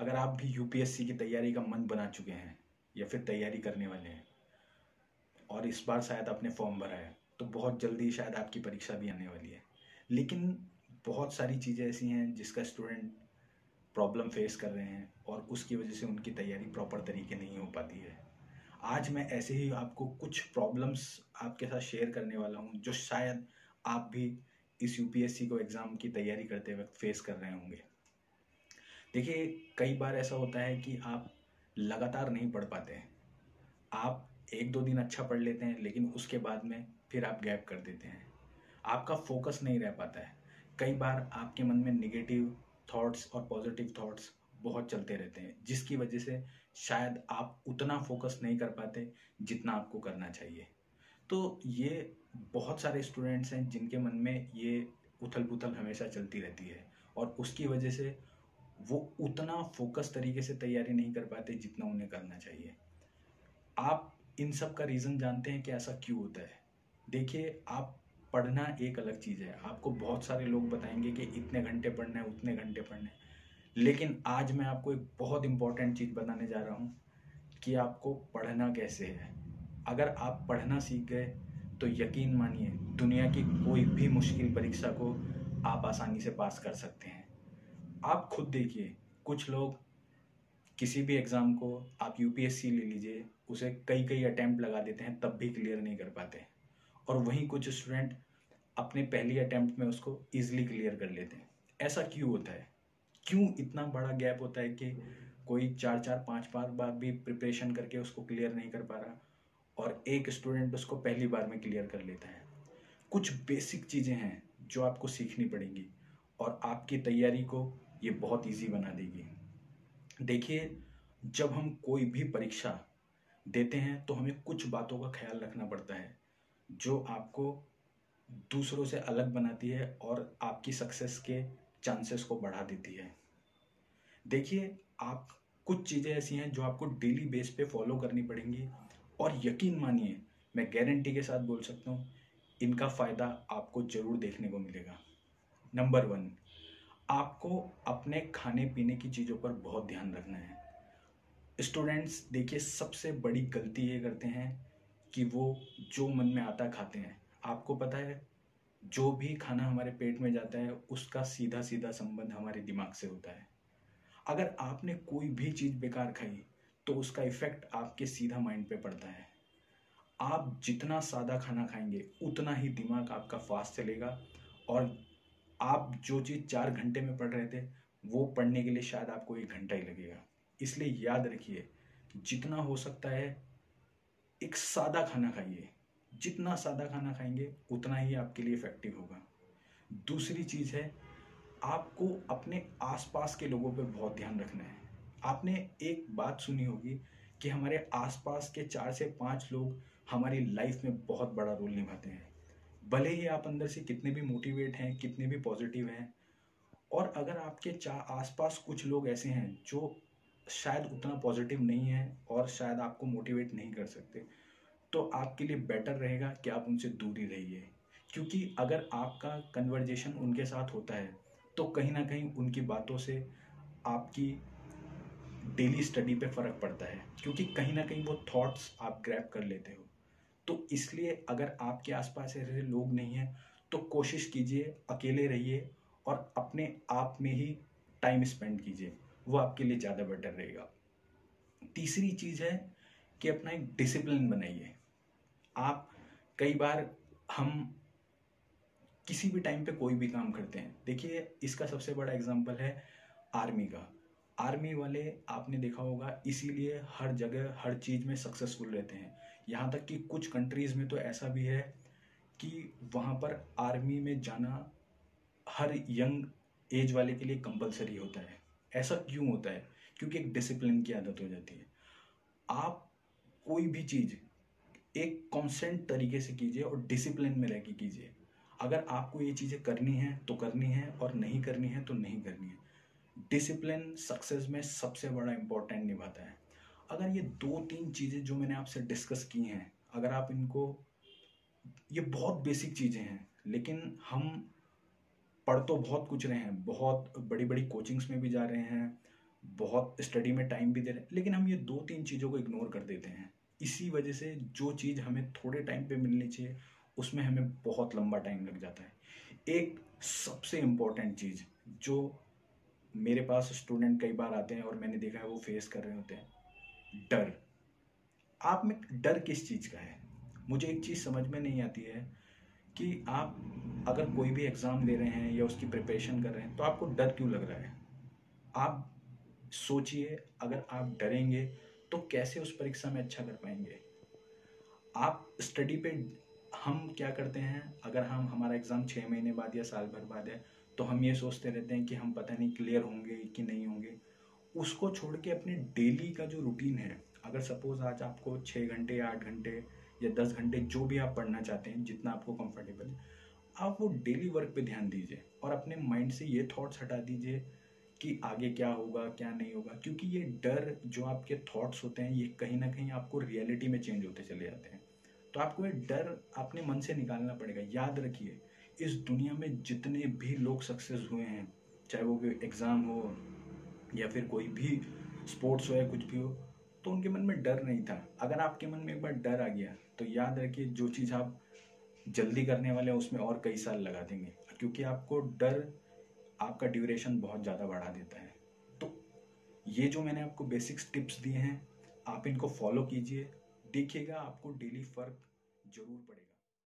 अगर आप भी यूपीएससी की तैयारी का मन बना चुके हैं या फिर तैयारी करने वाले हैं और इस बार शायद आपने फॉर्म भरा है, तो बहुत जल्दी शायद आपकी परीक्षा भी आने वाली है। लेकिन बहुत सारी चीज़ें ऐसी हैं जिसका स्टूडेंट प्रॉब्लम फेस कर रहे हैं और उसकी वजह से उनकी तैयारी प्रॉपर तरीके नहीं हो पाती है। आज मैं ऐसे ही आपको कुछ प्रॉब्लम्स आपके साथ शेयर करने वाला हूँ जो शायद आप भी इस यूपीएससी को एग्ज़ाम की तैयारी करते वक्त फेस कर रहे होंगे। देखिए, कई बार ऐसा होता है कि आप लगातार नहीं पढ़ पाते हैं। आप 1-2 दिन अच्छा पढ़ लेते हैं, लेकिन उसके बाद में फिर आप गैप कर देते हैं। आपका फोकस नहीं रह पाता है। कई बार आपके मन में नेगेटिव थॉट्स और पॉजिटिव थॉट्स बहुत चलते रहते हैं, जिसकी वजह से शायद आप उतना फोकस नहीं कर पाते जितना आपको करना चाहिए। तो ये बहुत सारे स्टूडेंट्स हैं जिनके मन में ये उथल-पुथल हमेशा चलती रहती है और उसकी वजह से वो उतना फोकस तरीके से तैयारी नहीं कर पाते जितना उन्हें करना चाहिए। आप इन सब का रीज़न जानते हैं कि ऐसा क्यों होता है? देखिए, आप पढ़ना एक अलग चीज़ है। आपको बहुत सारे लोग बताएँगे कि इतने घंटे पढ़ना है, उतने घंटे पढ़ना है। लेकिन आज मैं आपको एक बहुत इम्पोर्टेंट चीज़ बताने जा रहा हूँ कि आपको पढ़ना कैसे है। अगर आप पढ़ना सीख गए, तो यकीन मानिए दुनिया की कोई भी मुश्किल परीक्षा को आप आसानी से पास कर सकते हैं। आप खुद देखिए, कुछ लोग किसी भी एग्ज़ाम को, आप यूपीएससी ले लीजिए, उसे कई-कई अटेम्प्ट लगा देते हैं तब भी क्लियर नहीं कर पाते। और वहीं कुछ स्टूडेंट अपने पहली अटेम्प्ट में उसको ईज़िली क्लियर कर लेते हैं। ऐसा क्यों होता है? क्यों इतना बड़ा गैप होता है कि कोई 4-4 5-5 बार भी प्रिपरेशन करके उसको क्लियर नहीं कर पा रहा और एक स्टूडेंट उसको पहली बार में क्लियर कर लेता है? कुछ बेसिक चीज़ें हैं जो आपको सीखनी पड़ेंगी और आपकी तैयारी को ये बहुत ईज़ी बना देगी। देखिए, जब हम कोई भी परीक्षा देते हैं तो हमें कुछ बातों का ख्याल रखना पड़ता है जो आपको दूसरों से अलग बनाती है और आपकी सक्सेस के चांसेस को बढ़ा देती है। देखिए, आप कुछ चीज़ें ऐसी हैं जो आपको डेली बेस पे फॉलो करनी पड़ेंगी और यकीन मानिए, मैं गारंटी के साथ बोल सकता हूँ, इनका फ़ायदा आपको ज़रूर देखने को मिलेगा। नंबर 1, आपको अपने खाने-पीने की चीज़ों पर बहुत ध्यान रखना है। स्टूडेंट्स देखिए, सबसे बड़ी गलती ये करते हैं कि वो जो मन में आता खाते हैं। आपको पता है, जो भी खाना हमारे पेट में जाता है उसका सीधा-सीधा संबंध हमारे दिमाग से होता है। अगर आपने कोई भी चीज़ बेकार खाई तो उसका इफ़ेक्ट आपके सीधा माइंड पे पड़ता है। आप जितना सादा खाना खाएँगे उतना ही दिमाग आपका फ़ास्ट चलेगा और आप जो चीज़ 4 घंटे में पढ़ रहे थे, वो पढ़ने के लिए शायद आपको 1 घंटा ही लगेगा। इसलिए याद रखिए, जितना हो सकता है एक सादा खाना खाइए। जितना सादा खाना खाएँगे उतना ही आपके लिए इफ़ेक्टिव होगा। दूसरी चीज़ है, आपको अपने आस-पास के लोगों पे बहुत ध्यान रखना है। आपने एक बात सुनी होगी कि हमारे आस-पास के 4 से 5 लोग हमारी लाइफ़ में बहुत बड़ा रोल निभाते हैं। भले ही आप अंदर से कितने भी मोटिवेट हैं, कितने भी पॉजिटिव हैं, और अगर आपके आसपास कुछ लोग ऐसे हैं जो शायद उतना पॉजिटिव नहीं है और शायद आपको मोटिवेट नहीं कर सकते, तो आपके लिए बेटर रहेगा कि आप उनसे दूर ही रहिए। क्योंकि अगर आपका कन्वर्जेशन उनके साथ होता है तो कहीं ना कहीं उनकी बातों से आपकी डेली स्टडी पे फ़र्क पड़ता है, क्योंकि कहीं ना कहीं वो थॉट्स आप ग्रैब कर लेते हो। तो इसलिए अगर आपके आसपास ऐसे लोग नहीं हैं तो कोशिश कीजिए अकेले रहिए और अपने आप में ही टाइम स्पेंड कीजिए, वो आपके लिए ज़्यादा बेटर रहेगा। तीसरी चीज़ है कि अपना एक डिसिप्लिन बनाइए। आप कई बार हम किसी भी टाइम पे कोई भी काम करते हैं, देखिए इसका सबसे बड़ा एग्जांपल है आर्मी का। आर्मी वाले आपने देखा होगा इसीलिए हर जगह हर चीज़ में सक्सेसफुल रहते हैं। यहाँ तक कि कुछ कंट्रीज़ में तो ऐसा भी है कि वहाँ पर आर्मी में जाना हर यंग एज वाले के लिए कंपलसरी होता है। ऐसा क्यों होता है? क्योंकि एक डिसिप्लिन की आदत हो जाती है। आप कोई भी चीज़ एक कांस्टेंट तरीके से कीजिए और डिसिप्लिन में रह के कीजिए। अगर आपको ये चीज़ें करनी है तो करनी है और नहीं करनी है तो नहीं करनी है। डिसिप्लिन सक्सेस में सबसे बड़ा इम्पोर्टेंट निभाता है। अगर ये 2-3 चीज़ें जो मैंने आपसे डिस्कस की हैं, अगर आप इनको, ये बहुत बेसिक चीज़ें हैं, लेकिन हम पढ़ तो बहुत कुछ रहे हैं, बहुत बड़ी-बड़ी कोचिंग्स में भी जा रहे हैं बहुत स्टडी में टाइम भी दे रहे हैं, लेकिन हम ये 2-3 चीज़ों को इग्नोर कर देते हैं। इसी वजह से जो चीज़ हमें थोड़े टाइम पे मिलनी चाहिए, उसमें हमें बहुत लंबा टाइम लग जाता है। एक सबसे इम्पोर्टेंट चीज़ जो मेरे पास स्टूडेंट कई बार आते हैं और मैंने देखा है वो फेस कर रहे होते हैं, डर। आप में डर किस चीज़ का है? मुझे एक चीज़ समझ में नहीं आती है कि आप अगर कोई भी एग्ज़ाम दे रहे हैं या उसकी प्रिपरेशन कर रहे हैं, तो आपको डर क्यों लग रहा है? आप सोचिए, अगर आप डरेंगे तो कैसे उस परीक्षा में अच्छा कर पाएंगे? आप स्टडी पे, हम क्या करते हैं, अगर हम हमारा एग्ज़ाम 6 महीने बाद या साल भर बाद है, तो हम ये सोचते रहते हैं कि हम पता नहीं क्लियर होंगे कि नहीं होंगे। उसको छोड़ के अपने डेली का जो रूटीन है, अगर सपोज आज आपको 6 घंटे या 8 घंटे या 10 घंटे जो भी आप पढ़ना चाहते हैं, जितना आपको कंफर्टेबल है, आप वो डेली वर्क पे ध्यान दीजिए और अपने माइंड से ये थॉट्स हटा दीजिए कि आगे क्या होगा क्या नहीं होगा। क्योंकि ये डर जो आपके थॉट्स होते हैं, ये कहीं ना कहीं आपको रियलिटी में चेंज होते चले जाते हैं। तो आपको ये डर अपने मन से निकालना पड़ेगा। याद रखिए, इस दुनिया में जितने भी लोग सक्सेस हुए हैं, चाहे वो कोई एग्ज़ाम हो या फिर कोई भी स्पोर्ट्स हो या कुछ भी हो, तो उनके मन में डर नहीं था। अगर आपके मन में एक बार डर आ गया, तो याद रखिए जो चीज़ आप जल्दी करने वाले हैं उसमें और कई साल लगा देंगे, क्योंकि आपको डर आपका ड्यूरेशन बहुत ज़्यादा बढ़ा देता है। तो ये जो मैंने आपको बेसिक्स टिप्स दिए हैं, आप इनको फॉलो कीजिए, देखिएगा आपको डेली फ़र्क ज़रूर पड़ेगा।